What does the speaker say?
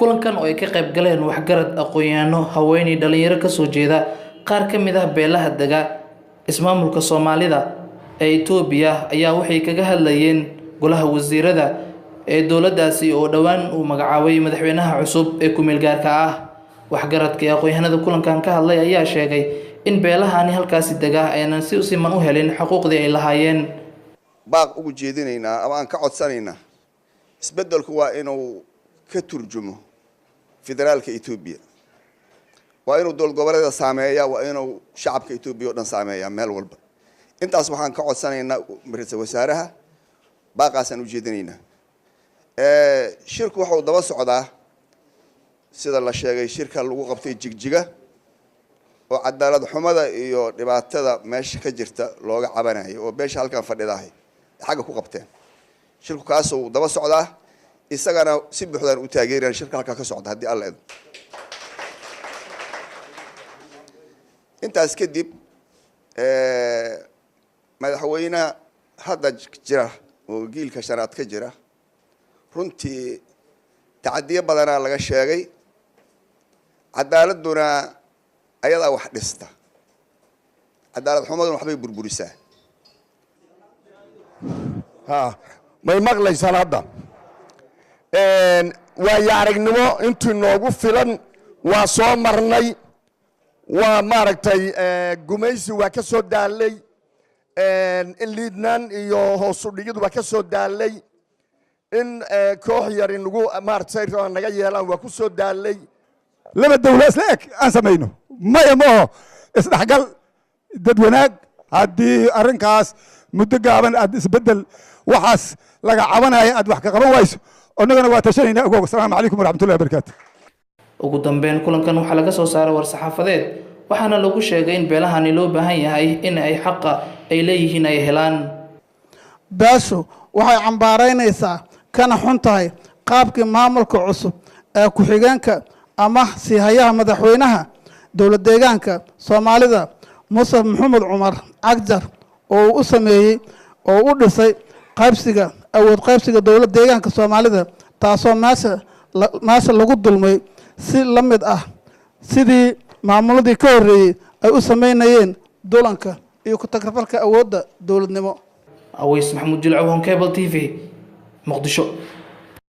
kulankan oo ay ka qayb galeen waxgarad aqoon-yahano haweeney dhalinyaro ka soo jeeda qaar ka mid ah beelaha dega ismaamulka Soomaalida ee Itoobiya ayaa waxay kaga hadlayeen golaha wasiirada ee dowladdaasi oo dhawaan uu magacaabay madaxweynaha cusub ee ku meel gaarka ah waxgaradka aqoon-yahanada kulankan ka hadlay ayaa sheegay in beelahani halkaasi dega aynan si u siman u helin xuquuqdii ay lahaayeen baaq ugu jeedinaynaa ama aan ka codsanaynaa isbeddelku waa inuu ka turjumo federaalka Itoobiya waa inuu dowlad goboleedka saameeyaa waa inuu shacabka Itoobiya oo dhan saameeyaa meel walba intaas waxaan ka codsanaynaa ra'iisul wasaaraha baaqaasan u jeedinaynaa shirku waxa uu daba socdaa sida la sheegay shirka lagu qabtay jigjiga oo cadaalad xumada iyo dhibaatada meesha ka jirta looga cabanayo oo beesha halkan fadhidahay xagga ku qabteen shirku kaas uu daba socdaa isagana si buuxdan u taageerayaan shirka halka ka socda hadii alla intaas kadib madaxweynaha hadda jira oo giilka shanaad ka jira runtii tacadiyo badan laga sheegay cadaaladuna ayada wax dhista cadaalad xumaduna waxbay burburisaa may maqlaysaan hadda waa aragnimo intii noogu filan waa soo marnay waa maaragtay gumaysi waa ka soo daalay liidnaan iyo hoos u dhigid waa ka soo daalay in koox yar in lagu maaragtay naga yeelaan waa ku soo daalay laba dawlad isla eg aan samayno maya maaho isdhexgal dad wanaag haddii arrinkaas muddo gaaban aad isbeddel waxaas laga cabanaya aad wax ka qaban wayso annagana waa tashanaynaa ogow asalaamu calaykum waraxmatullahi wabarakaatu ugu dambeyn kulankan waxaa laga soo saaray war-saxaafadeed waxaana lagu sheegay in beelahani loo baahan yahay in ay xaqa ay leeyihiin ay helaan beeshu waxay cambaaraynaysaa kana xun tahay qaabkii maamulka cusub ee ku-xigeenka ama siihayaha madaxweynaha dowlad deegaanka Soomaalida Muuse Maxamed Cumar Cagjar oo u sameeyay oo u dhisay qaybsiga awood qaybsiga dowlad deegaanka Soomaalida taasoo maasha lagu dulmay si la mid ah sidii maamuladii ka horeeyay ay u sameynayeen dolanka iyo ku tagrafalka awoodda dowladnimo Aweys Maxamuud Jilcaw Cable TV Muqdisho